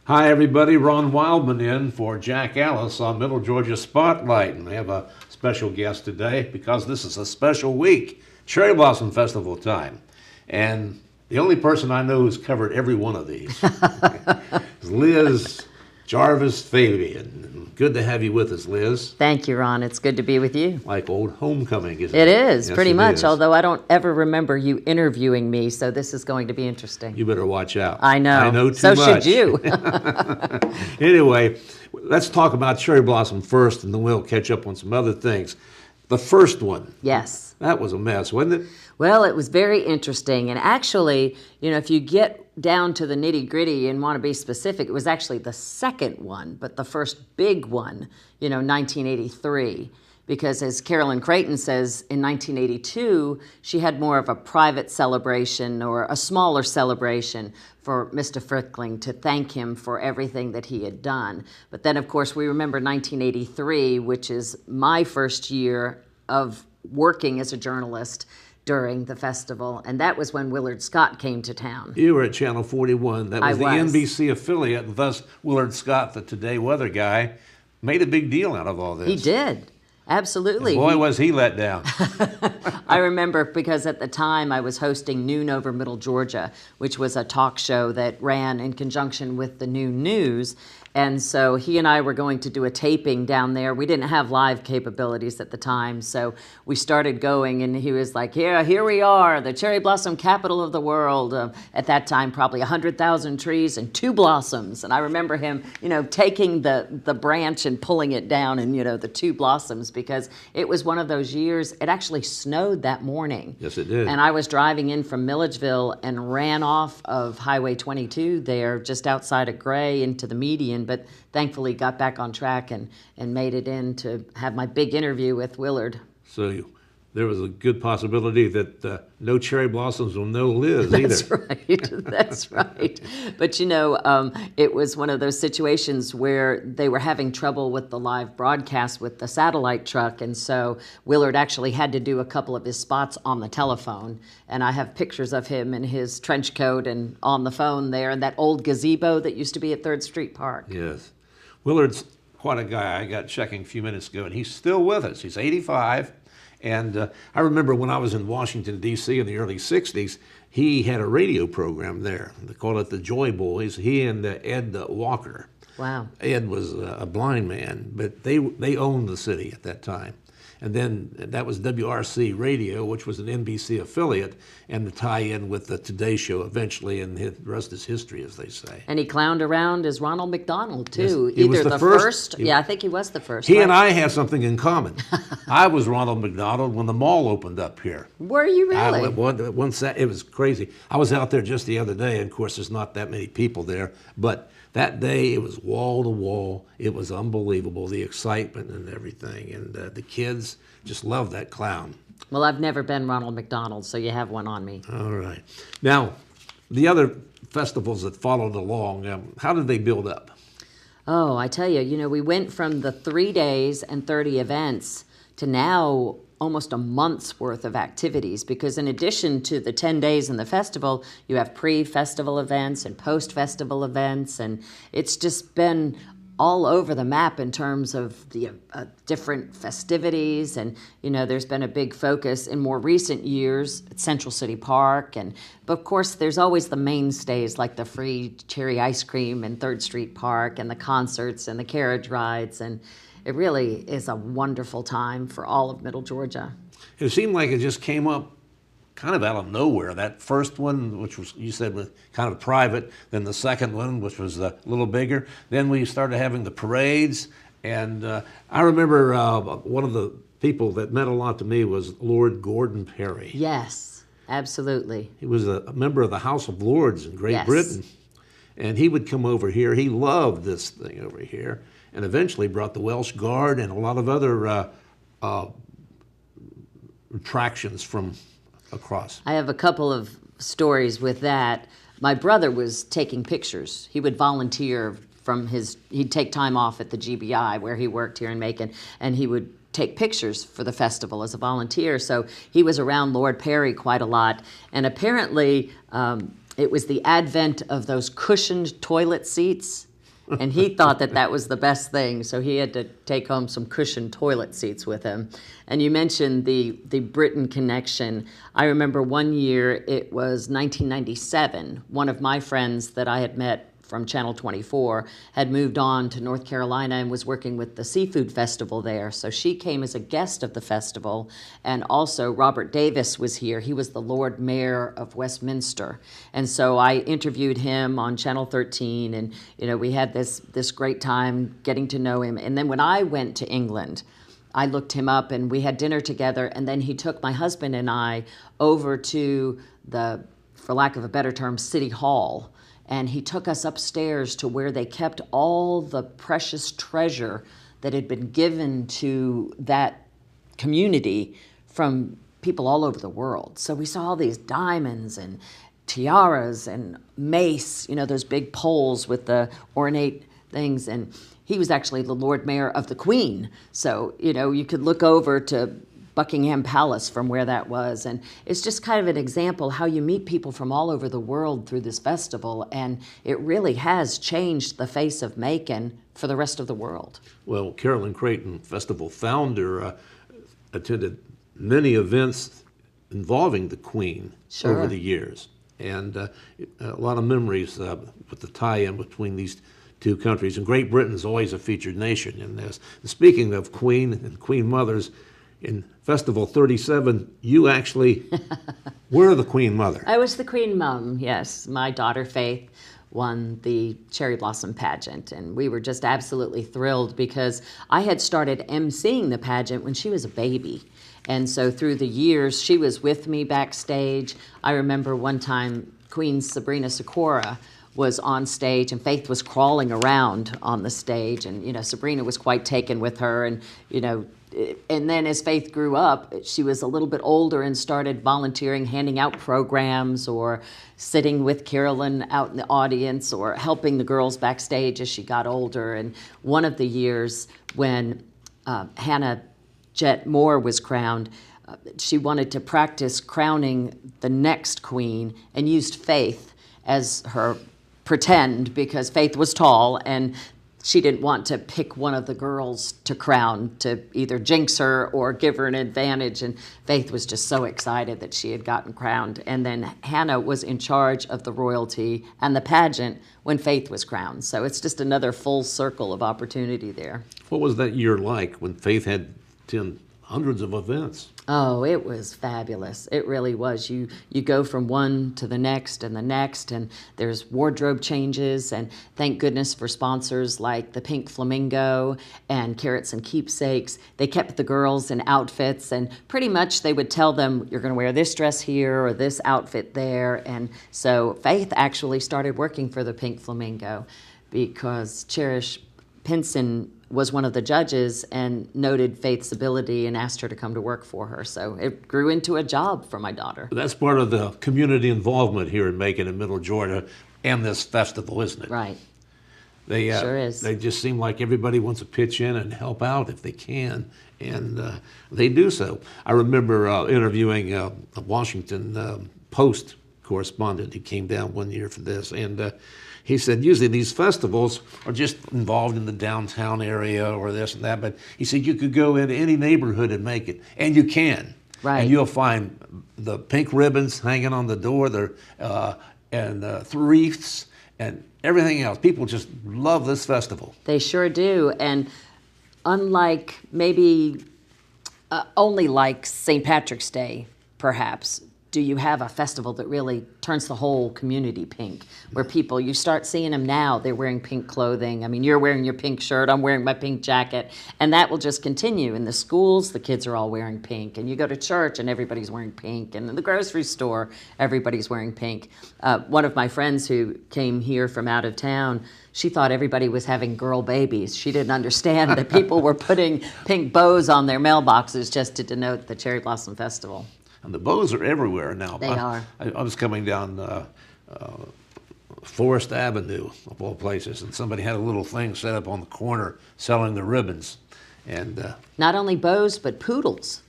Hi, everybody. Ron Wildman in for Jack Ellis on Middle Georgia Spotlight. And we have a special guest today because this is a special week, Cherry Blossom Festival time. And the only person I know who's covered every one of these is Liz Jarvis Fabian. Good to have you with us, Liz. Thank you, Ron. It's good to be with you. Like old homecoming, isn't it? It is, Yes, pretty it much, is. although I don't ever remember you interviewing me, so this is going to be interesting. You better watch out. I know. I know too so much. should you. Anyway, let's talk about Cherry Blossom first, and then we'll catch up on some other things. The first one. Yes. That was a mess, wasn't it? Well, it was very interesting. And actually, if you get down to the nitty gritty and want to be specific, it was actually the second one, but the first big one, 1983. Because as Carolyn Creighton says, in 1982, she had more of a private celebration or a smaller celebration for Mr. Frickling to thank him for everything that he had done. But then, of course, we remember 1983, which is my first year of working as a journalist during the festival, and that was when Willard Scott came to town. You were at Channel 41. That was I the was. NBC affiliate, and thus Willard Scott, the Today weather guy, made a big deal out of all this. He did. Absolutely. And boy, was he let down. I remember because at the time I was hosting Noon Over Middle Georgia, which was a talk show that ran in conjunction with the Noon News. And so he and I were going to do a taping down there. We didn't have live capabilities at the time, so we started going, and he was like, here we are, the cherry blossom capital of the world. At that time, probably 100,000 trees and 2 blossoms. And I remember him, taking the branch and pulling it down and, the 2 blossoms, because it was one of those years, it actually snowed that morning. Yes, it did. And I was driving in from Milledgeville and ran off of Highway 22 there, just outside of Gray, into the median, but thankfully got back on track and made it in to have my big interview with Willard. So there was a good possibility that no cherry blossoms will know Liz That's either. right. That's right. But it was one of those situations where they were having trouble with the live broadcast with the satellite truck, and so Willard actually had to do a couple of his spots on the telephone. And I have pictures of him in his trench coat and on the phone there in that old gazebo that used to be at 3rd Street Park. Yes. Willard's quite a guy. I got checking a few minutes ago, and he's still with us. He's 85. And I remember when I was in Washington, D.C. in the early 60s, he had a radio program there. They called it the Joy Boys. He and Ed Walker. Wow. Ed was a blind man, but they owned the city at that time. And then that was WRC Radio, which was an NBC affiliate, and the tie-in with the Today Show eventually, and the rest is history, as they say. And he clowned around as Ronald McDonald, too. Yes, he was Either the the first- first. Yeah, I think he was the first. He right? and I have something in common. I was Ronald McDonald when the mall opened up here. Were you really? It was crazy. I was out there just the other day, and of course there's not that many people there, but that day it was wall to wall. It was unbelievable, the excitement and everything, and the kids just loved that clown. Well, I've never been Ronald McDonald, so you have one on me. All right. Now, the other festivals that followed along, how did they build up? Oh, I tell you, we went from the 3 days and 30 events to now almost a month's worth of activities, because in addition to the 10 days in the festival, you have pre-festival events and post-festival events, and it's just been all over the map in terms of the different festivities. And there's been a big focus in more recent years at Central City Park, but of course there's always the mainstays like the free cherry ice cream in 3rd Street Park, and the concerts and the carriage rides, and it really is a wonderful time for all of Middle Georgia. It seemed like it just came up kind of out of nowhere. That first one, which was, you said, was kind of private, then the second one, which was a little bigger. Then we started having the parades, and I remember one of the people that meant a lot to me was Lord Gordon Perry. Yes, absolutely. He was a member of the House of Lords in Great Yes. Britain, and he would come over here. He loved this thing over here, and eventually brought the Welsh Guard and a lot of other attractions from across. I have a couple of stories with that. My brother was taking pictures. He would volunteer he'd take time off at the GBI where he worked here in Macon, and he would take pictures for the festival as a volunteer. So he was around Lord Perry quite a lot. And apparently it was the advent of those cushioned toilet seats And he thought that that was the best thing, so he had to take home some cushioned toilet seats with him. And you mentioned the Britain connection. I remember one year, it was 1997, one of my friends that I had met from Channel 24 had moved on to North Carolina and was working with the Seafood Festival there. So she came as a guest of the festival, and also Robert Davis was here. He was the Lord Mayor of Westminster. And so I interviewed him on Channel 13, and we had this great time getting to know him. And then when I went to England, I looked him up and we had dinner together, and then he took my husband and I over to the, for lack of a better term, City Hall. And he took us upstairs to where they kept all the precious treasure that had been given to that community from people all over the world. So we saw all these diamonds and tiaras and mace, those big poles with the ornate things. And he was actually the Lord Mayor of the Queen. So, you could look over to Buckingham Palace from where that was. And it's just kind of an example how you meet people from all over the world through this festival. And it really has changed the face of Macon for the rest of the world. Well, Carolyn Creighton, festival founder, attended many events involving the Queen over the years. And a lot of memories with the tie-in between these two countries. And Great Britain's always a featured nation in this. And speaking of Queen and Queen Mothers, in Festival 37, you actually were the Queen Mother. I was the Queen Mum, yes. My daughter Faith won the Cherry Blossom pageant, and we were just absolutely thrilled because I had started emceeing the pageant when she was a baby. And so through the years, she was with me backstage. I remember one time Queen Sabrina Sikora was on stage, and Faith was crawling around on the stage, and Sabrina was quite taken with her, and and then as Faith grew up, she was a little bit older and started volunteering, handing out programs or sitting with Carolyn out in the audience or helping the girls backstage as she got older. And one of the years when Hannah Jett Moore was crowned, she wanted to practice crowning the next queen and used Faith as her pretend because Faith was tall and she didn't want to pick one of the girls to crown to either jinx her or give her an advantage. And Faith was just so excited that she had gotten crowned. And then Hannah was in charge of the royalty and the pageant when Faith was crowned. So it's just another full circle of opportunity there. What was that year like when Faith had 10 hundreds of events? Oh, it was fabulous. It really was. You go from one to the next, and there's wardrobe changes, and thank goodness for sponsors like the Pink Flamingo and Carrots and Keepsakes. They kept the girls in outfits, and pretty much they would tell them, you're going to wear this dress here or this outfit there. And so Faith actually started working for the Pink Flamingo because Cherish Pinson was one of the judges and noted Faith's ability and asked her to come to work for her. So it grew into a job for my daughter. That's part of the community involvement here in Macon and Middle Georgia and this festival, isn't it? Right. They sure is. They just seem like everybody wants to pitch in and help out if they can, and they do so. I remember interviewing a Washington Post correspondent who came down one year for this, and he said usually these festivals are just involved in the downtown area or this and that, but he said you could go into any neighborhood and make it, and you can. Right. And you'll find the pink ribbons hanging on the door, and wreaths and everything else. People just love this festival. They sure do. And unlike maybe only like St. Patrick's Day, perhaps, do you have a festival that really turns the whole community pink, where people, you start seeing them now, they're wearing pink clothing. I mean, you're wearing your pink shirt, I'm wearing my pink jacket, and that will just continue. In the schools, the kids are all wearing pink, and you go to church and everybody's wearing pink, and in the grocery store, everybody's wearing pink. One of my friends who came here from out of town, she thought everybody was having girl babies. She didn't understand that people were putting pink bows on their mailboxes just to denote the Cherry Blossom Festival. And the bows are everywhere now. They are. I was coming down Forest Avenue, of all places, and somebody had a little thing set up on the corner selling the ribbons. And not only bows, but poodles.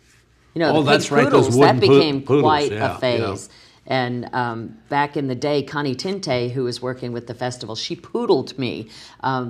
You know, oh, the that's pink right, those poodles, wooden that became poodles, quite yeah, a phase. And back in the day, Connie Tinte, who was working with the festival, she poodled me.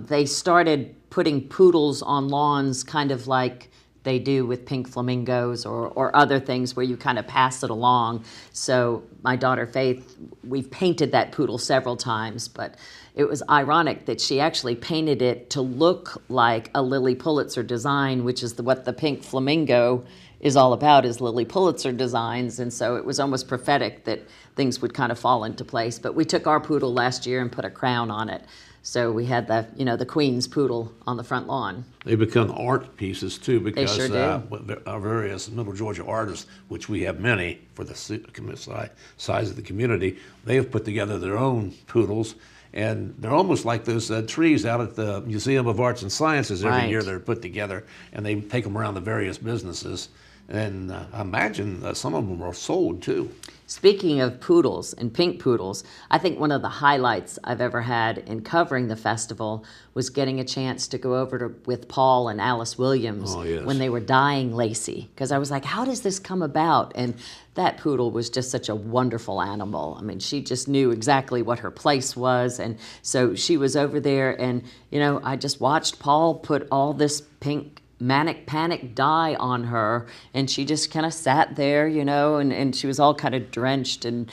They started putting poodles on lawns kind of like they do with pink flamingos or other things where you kind of pass it along. So my daughter Faith, we've painted that poodle several times, but it was ironic that she actually painted it to look like a Lily Pulitzer design, which is what the pink flamingo is all about, is Lily Pulitzer designs. And so it was almost prophetic that things would kind of fall into place. But we took our poodle last year and put a crown on it. So we had the Queen's poodle on the front lawn. They become art pieces too, because sure do. Our various Middle Georgia artists, which we have many for the size of the community, they have put together their own poodles, and they're almost like those trees out at the Museum of Arts and Sciences every Right. year. They're put together, and they take them around the various businesses. And I imagine some of them are sold too. Speaking of poodles and pink poodles, I think one of the highlights I've ever had in covering the festival was getting a chance to go over with Paul and Alice Williams Oh, yes. when they were dyeing Lacey. Because I was like, how does this come about? And that poodle was just such a wonderful animal. I mean, she just knew exactly what her place was. And so she was over there, and, I just watched Paul put all this pink manic panic dye on her, and she just kind of sat there, and she was all kind of drenched and,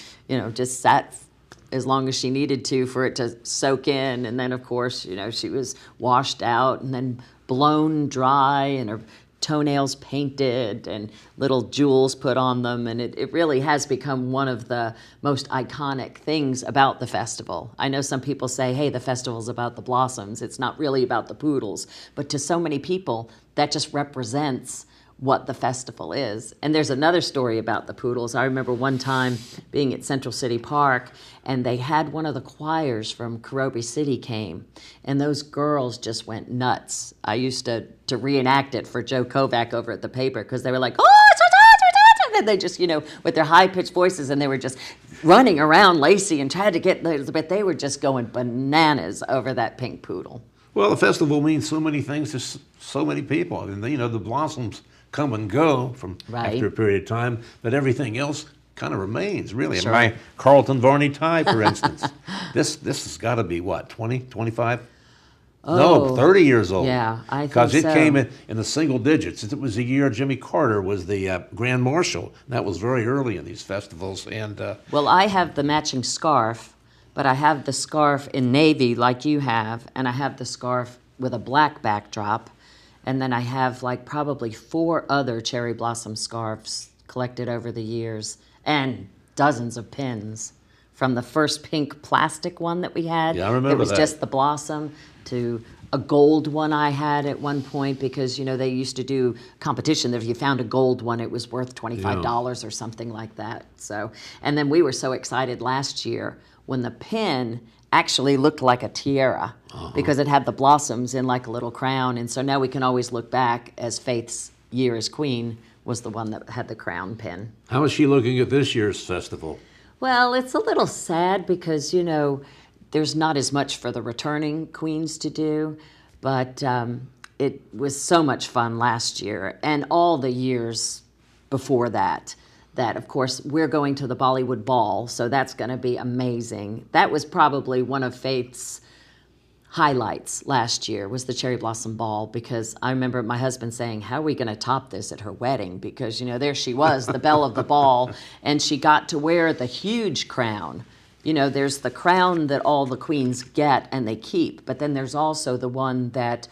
just sat as long as she needed to for it to soak in. And then, of course, she was washed out and then blown dry, and her toenails painted and little jewels put on them. And it really has become one of the most iconic things about the festival. I know some people say, hey, the festival's about the blossoms. It's not really about the poodles. But to so many people, that just represents what the festival is. And there's another story about the poodles. I remember one time being at Central City Park, and they had one of the choirs from Karobe City came, and those girls just went nuts. I used to reenact it for Joe Kovac over at the paper, because they were like, oh, and they just, with their high-pitched voices, and they were just running around Lacey and tried to get, but they were just going bananas over that pink poodle. Well, the festival means so many things to so many people. I mean, the blossoms come and go from Right. after a period of time, but everything else kind of remains, really. Sure. And my Carlton Varney tie, for instance, this has got to be, what, 20, 25? No, Oh, 30 years old. yeah, I think Because it so. came in the single digits. It was the year Jimmy Carter was the Grand Marshal. That was very early in these festivals. And Well, I have the matching scarf, but I have the scarf in navy like you have, and I have the scarf with a black backdrop, and then I have like probably 4 other cherry blossom scarves collected over the years, and dozens of pins, from the first pink plastic one that we had. Yeah, I remember It was that. just the blossom, to a gold one I had at one point, because they used to do competition that if you found a gold one, it was worth $25 or something like that. So, and then we were so excited last year when the pin actually looked like a tiara, because it had the blossoms in like a little crown. And so now we can always look back as Faith's year as queen was the one that had the crown pin. how is she looking at this year's festival? Well, it's a little sad because, there's not as much for the returning queens to do, but it was so much fun last year and all the years before that. That, of course, we're going to the Bollywood Ball, so that's going to be amazing. That was probably one of Faith's highlights last year, was the Cherry Blossom Ball, because I remember my husband saying, how are we going to top this at her wedding? Because, there she was, the belle of the ball, and she got to wear the huge crown. There's the crown that all the queens get and they keep, but then there's also the one that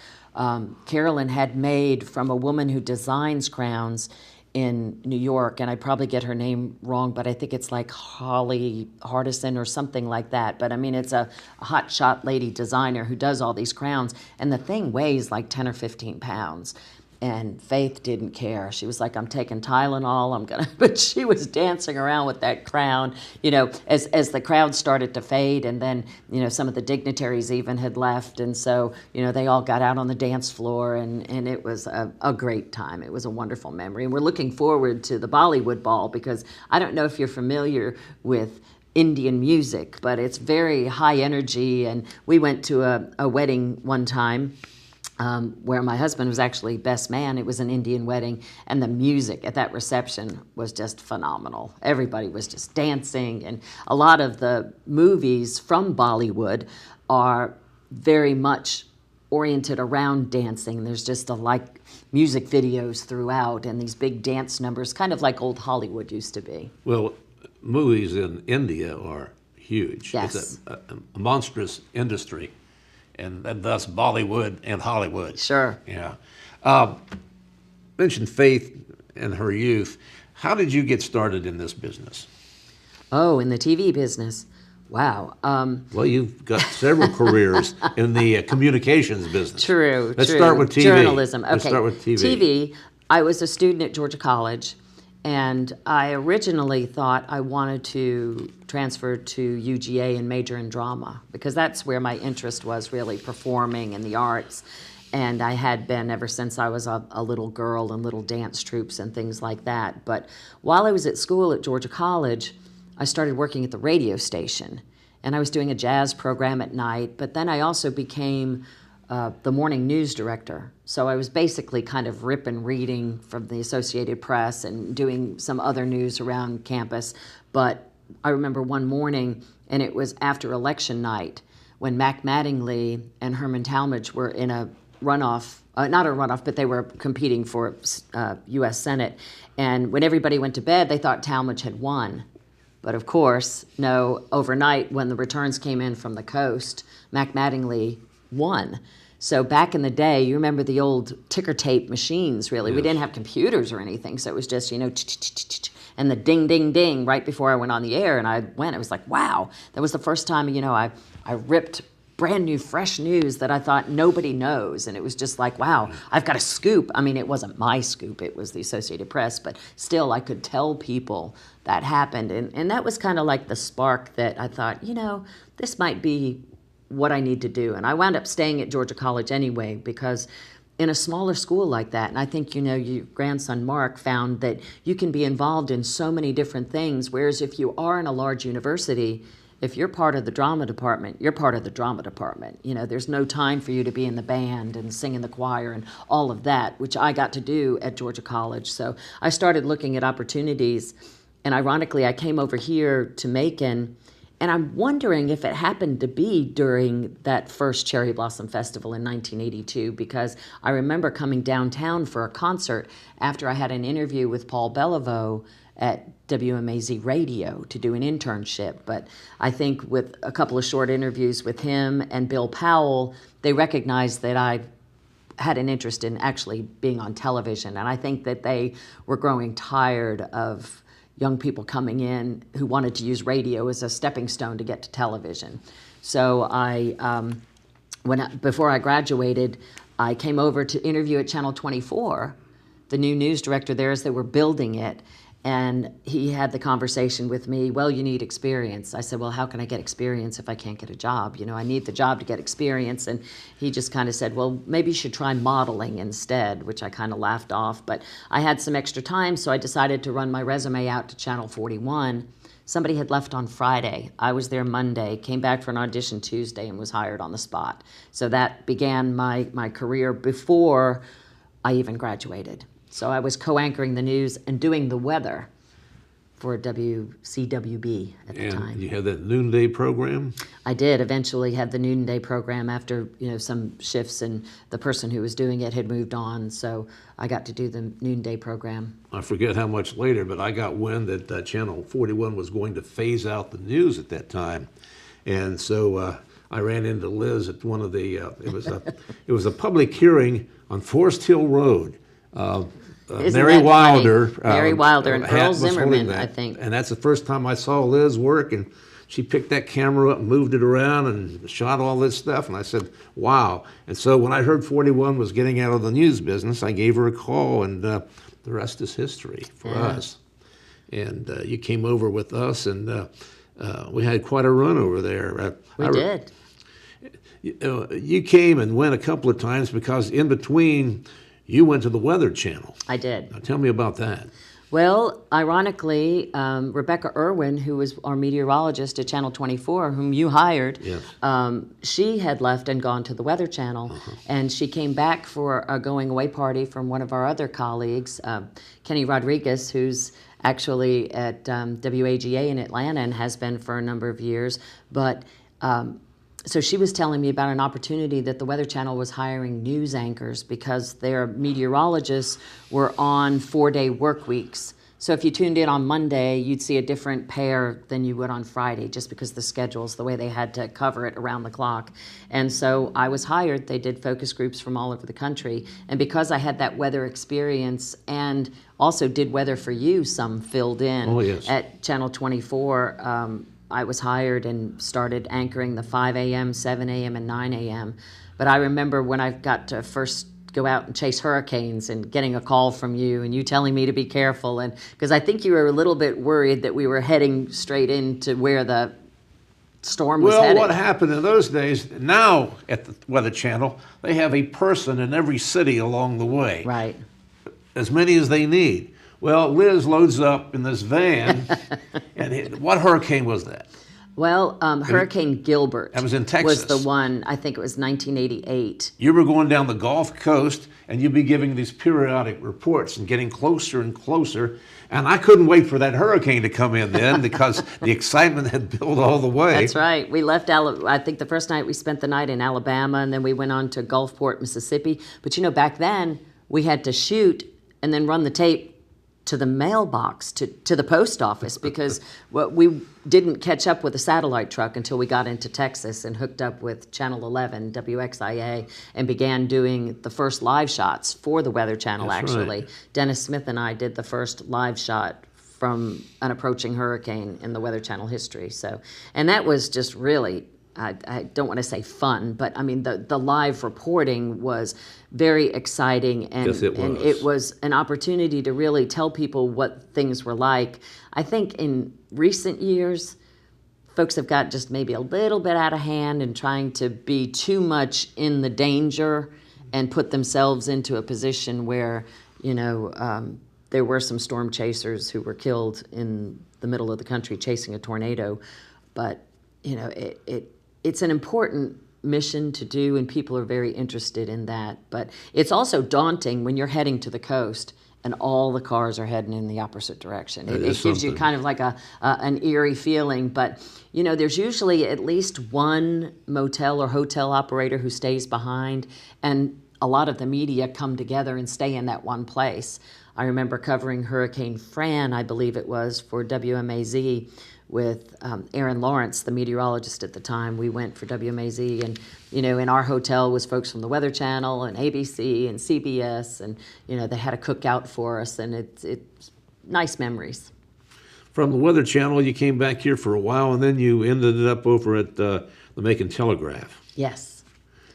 Carolyn had made from a woman who designs crowns in New York, and I probably get her name wrong, but I think it's like Holly Hardison or something like that. But I mean, it's a hotshot lady designer who does all these crowns, and the thing weighs like 10 or 15 pounds. And Faith didn't care. She was like, I'm taking Tylenol, but she was dancing around with that crown, as the crowd started to fade, and then, some of the dignitaries even had left, and so, they all got out on the dance floor, and it was a great time. It was a wonderful memory, and we're looking forward to the Bollywood Ball, because I don't know if you're familiar with Indian music, but it's very high energy, and we went to a wedding one time where my husband was actually best man. It was an Indian wedding, and the music at that reception was just phenomenal. Everybody was just dancing, and a lot of the movies from Bollywood are very much oriented around dancing. There's just music videos throughout and these big dance numbers, kind of like old Hollywood used to be. Well, movies in India are huge. Yes. It's a monstrous industry, and thus Bollywood and Hollywood. Sure. Yeah. Mentioned Faith in her youth. How did you get started in this business? Oh, in the TV business. Wow. Well, you've got several careers in the communications business. True. Let's start with TV. Journalism. Okay. Let's start with TV. TV. I was a student at Georgia College, and I originally thought I wanted to transfer to UGA and major in drama, because that's where my interest was, really performing and the arts. And I had been ever since I was a little girl in little dance troupes and things like that. But while I was at school at Georgia College, I started working at the radio station, and I was doing a jazz program at night, but then I also became the morning news director. So I was basically kind of reading from the Associated Press and doing some other news around campus. But I remember one morning, and it was after election night, when Mac Mattingly and Herman Talmadge were in a runoff, not a runoff, but they were competing for U.S. Senate. And when everybody went to bed, they thought Talmadge had won. But of course, no, overnight when the returns came in from the coast, Mac Mattingly won. So back in the day, you remember the old ticker tape machines, really. Yes. We didn't have computers or anything, so it was just, and the ding, ding, ding right before I went on the air. And I was like, wow, that was the first time, I ripped brand new, fresh news that I thought nobody knows. And it was just like, wow, I've got a scoop. I mean, it wasn't my scoop, it was the Associated Press, but still I could tell people that happened. And that was kind of like the spark that I thought, this might be what I need to do. And I wound up staying at Georgia College anyway, because in a smaller school like that, and I think, your grandson Mark found that you can be involved in so many different things, whereas if you are in a large university, if you're part of the drama department, you're part of the drama department. There's no time for you to be in the band and sing in the choir and all of that, which I got to do at Georgia College. So I started looking at opportunities, and ironically, I came over here to Macon, and I'm wondering if it happened to be during that first Cherry Blossom Festival in 1982, because I remember coming downtown for a concert after I had an interview with Paul Beliveau at WMAZ Radio to do an internship. But I think with a couple of short interviews with him and Bill Powell, they recognized that I had an interest in actually being on television. And I think that they were growing tired of young people coming in who wanted to use radio as a stepping stone to get to television. So before I graduated, I came over to interview at Channel 24, the new news director there, as they were building it. And he had the conversation with me, well, you need experience. I said, well, how can I get experience if I can't get a job? I need the job to get experience. And he just kind of said, well, maybe you should try modeling instead, which I kind of laughed off. But I had some extra time, so I decided to run my resume out to Channel 41. Somebody had left on Friday. I was there Monday, came back for an audition Tuesday, and was hired on the spot. So that began my career before I even graduated. So I was co-anchoring the news and doing the weather for WCWB at the time. And you had that noonday program? I did eventually have the noonday program after some shifts, and the person who was doing it had moved on, so I got to do the noonday program. I forget how much later, but I got wind that Channel 41 was going to phase out the news at that time. And so I ran into Liz at one of the, it was a public hearing on Forest Hill Road. Mary Wilder. Mary Wilder and Earl Zimmerman, I think. And that's the first time I saw Liz work, and she picked that camera up and moved it around and shot all this stuff. And I said, wow. And so when I heard 41 was getting out of the news business, I gave her a call, and the rest is history for us. And you came over with us, and we had quite a run over there. We did. You came and went a couple of times because in between, you went to the Weather Channel. I did. Now tell me about that. Well, ironically, Rebecca Irwin, who was our meteorologist at Channel 24, whom you hired, Yes. she had left and gone to the Weather Channel. And she came back for a going away party from one of our other colleagues, Kenny Rodriguez, who's actually at WAGA in Atlanta and has been for a number of years. But so she was telling me about an opportunity that the Weather Channel was hiring news anchors because their meteorologists were on 4-day work weeks. So if you tuned in on Monday, you'd see a different pair than you would on Friday, just because the schedules, the way they had to cover it around the clock. And so I was hired. They did focus groups from all over the country. And because I had that weather experience and also did Weather for You, some filled in at Channel 24, I was hired and started anchoring the 5 a.m., 7 a.m., and 9 a.m. But I remember when I got to first go out and chase hurricanes and getting a call from you and you telling me to be careful, and because I think you were a little bit worried that we were heading straight into where the storm was heading. Well, what happened in those days, now at the Weather Channel, they have a person in every city along the way. Right. As many as they need. Well, Liz loads up in this van, and what hurricane was that? Well, Hurricane Gilbert. That was in Texas. Was the one, I think it was 1988. You were going down the Gulf Coast, and you'd be giving these periodic reports and getting closer and closer. And I couldn't wait for that hurricane to come in then because the excitement had built all the way. That's right. We left, I think the first night we spent the night in Alabama, and then we went on to Gulfport, Mississippi. But you know, back then, we had to shoot and then run the tape to the mailbox, to the post office, because we didn't catch up with a satellite truck until we got into Texas and hooked up with Channel 11, WXIA, and began doing the first live shots for the Weather Channel, That's actually. right. Dennis Smith and I did the first live shot from an approaching hurricane in the Weather Channel history. So, and that was just really, I don't want to say fun, but I mean, the live reporting was very exciting, and, Yes, it was. and it was an opportunity to really tell people what things were like. I think in recent years, folks have got just maybe a little bit out of hand and trying to be too much in the danger and put themselves into a position where, you know, there were some storm chasers who were killed in the middle of the country chasing a tornado. But, you know, it's an important mission to do, and people are very interested in that. But it's also daunting when you're heading to the coast and all the cars are heading in the opposite direction. It gives you kind of like an eerie feeling. But, you know, there's usually at least one motel or hotel operator who stays behind, and a lot of the media come together and stay in that one place. I remember covering Hurricane Fran, I believe it was, for WMAZ, with Aaron Lawrence, the meteorologist at the time. We went for WMAZ, and, you know, in our hotel was folks from the Weather Channel and ABC and CBS, and, you know, they had a cookout for us, and it's nice memories. From the Weather Channel, you came back here for a while, and then you ended up over at the Macon Telegraph. Yes.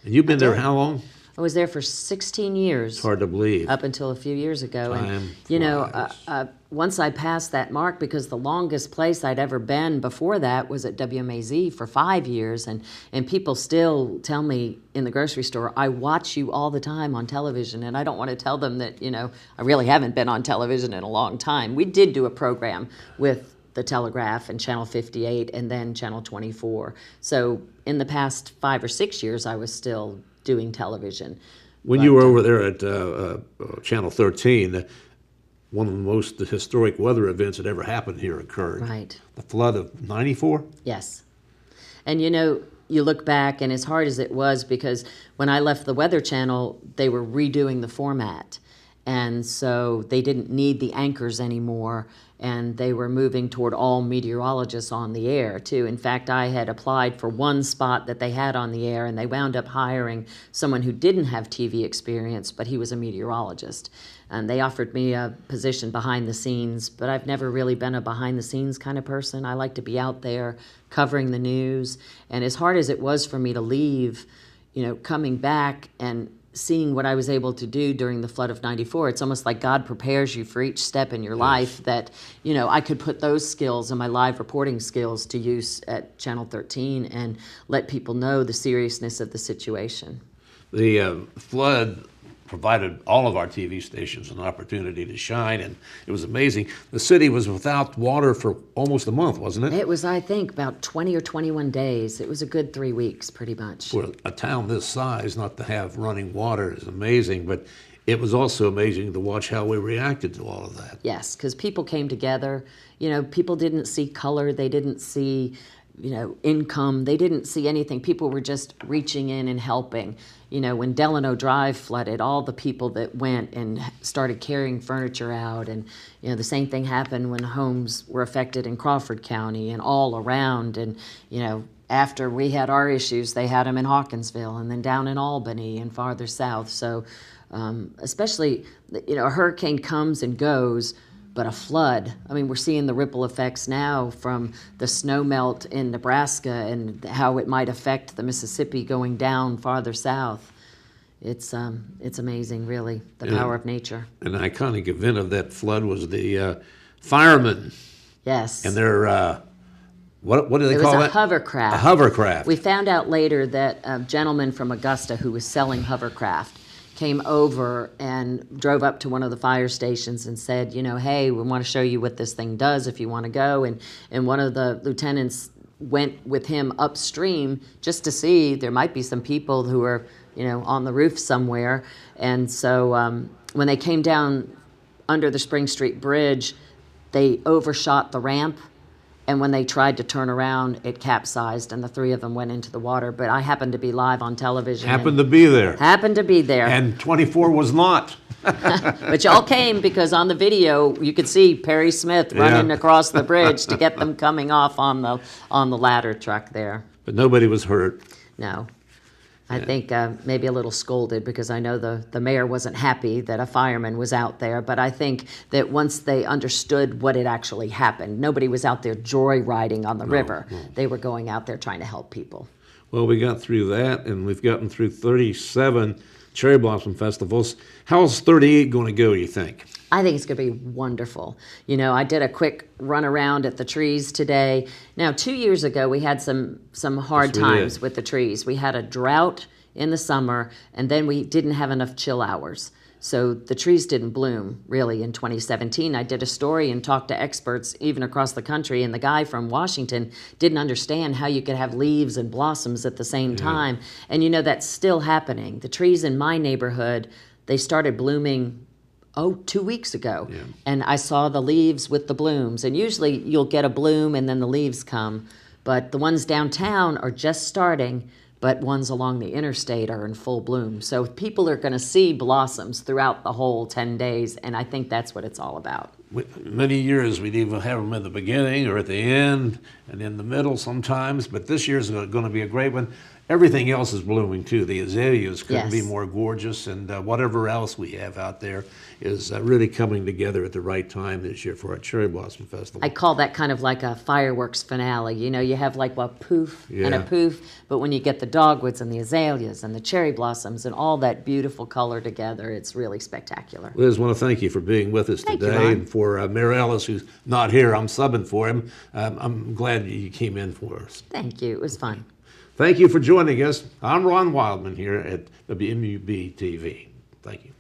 And you've been there how long? I was there for 16 years. It's hard to believe. Up until a few years ago. Time And, you know, flies. once I passed that mark, because the longest place I'd ever been before that was at WMAZ for 5 years, and people still tell me in the grocery store, I watch you all the time on television, and I don't want to tell them that, you know, I really haven't been on television in a long time. We did do a program with the Telegraph and Channel 58 and then Channel 24. So in the past 5 or 6 years, I was still doing television. When you were over there at Channel 13, one of the most historic weather events that ever happened here occurred. Right. The flood of 94? Yes. And you know, you look back, and as hard as it was, because when I left the Weather Channel, they were redoing the format. And so they didn't need the anchors anymore, and they were moving toward all meteorologists on the air, too. In fact, I had applied for one spot that they had on the air, and they wound up hiring someone who didn't have TV experience, but he was a meteorologist. And they offered me a position behind the scenes, but I've never really been a behind-the-scenes kind of person. I like to be out there covering the news. And as hard as it was for me to leave, you know, coming back and seeing what I was able to do during the flood of 94, it's almost like God prepares you for each step in your life, that, you know, I could put those skills and my live reporting skills to use at Channel 13 and let people know the seriousness of the situation. The flood provided all of our TV stations an opportunity to shine, and it was amazing. The city was without water for almost a month, wasn't it? It was, I think, about 20 or 21 days. It was a good 3 weeks, pretty much. For a town this size, not to have running water is amazing, but it was also amazing to watch how we reacted to all of that. Yes, because people came together. You know, people didn't see color. They didn't see, you know, income. They didn't see anything. People were just reaching in and helping. You know, when Delano Drive flooded, all the people that went and started carrying furniture out, and, you know, the same thing happened when homes were affected in Crawford County and all around. And, you know, after we had our issues, they had them in Hawkinsville and then down in Albany and farther south. So especially, you know, a hurricane comes and goes, but a flood, I mean, we're seeing the ripple effects now from the snow melt in Nebraska and how it might affect the Mississippi going down farther south. It's amazing, really, the power of nature. An iconic event of that flood was the firemen. Yes. And their, what do they It call was a that? hovercraft. A hovercraft. We found out later that a gentleman from Augusta who was selling hovercraft came over and drove up to one of the fire stations and said, you know, hey, we want to show you what this thing does if you want to go. And one of the lieutenants went with him upstream just to see there might be some people who are, you know, on the roof somewhere. And so when they came down under the Spring Street Bridge, they overshot the ramp. And when they tried to turn around, it capsized, and the three of them went into the water. But I happened to be live on television. Happened to be there. Happened to be there. And 24 was not. But y'all came because on the video you could see Perry Smith running across the bridge to get them coming off on the ladder truck there. But nobody was hurt. No. I think maybe a little scolded because I know the mayor wasn't happy that a fireman was out there. But I think that once they understood what had actually happened, nobody was out there joyriding on the river. No. They were going out there trying to help people. Well, we got through that, and we've gotten through 37 cherry blossom festivals. How's 38 going to go, you think? I think it's going to be wonderful. You know, I did a quick run around at the trees today. Now, 2 years ago, we had some hard times with the trees. We had a drought in the summer, and then we didn't have enough chill hours. So the trees didn't bloom, really, in 2017. I did a story and talked to experts even across the country, and the guy from Washington didn't understand how you could have leaves and blossoms at the same time. And, you know, that's still happening. The trees in my neighborhood, they started blooming 2 weeks ago. Yeah. And I saw the leaves with the blooms. And usually you'll get a bloom and then the leaves come. But the ones downtown are just starting, but ones along the interstate are in full bloom. So people are going to see blossoms throughout the whole 10 days, and I think that's what it's all about. Many years we'd even have them at the beginning or at the end and in the middle sometimes, but this year's going to be a great one. Everything else is blooming too. The azaleas couldn't be more gorgeous, and whatever else we have out there is really coming together at the right time this year for our Cherry Blossom Festival. I call that kind of like a fireworks finale. You know, you have like a poof and a poof, but when you get the dogwoods and the azaleas and the cherry blossoms and all that beautiful color together, it's really spectacular. Liz, I want to thank you for being with us today, and for Mayor Ellis, who's not here, I'm subbing for him. I'm glad you came in for us. Thank you. It was fun. Thank you for joining us. I'm Ron Wildman here at WMUB TV. Thank you.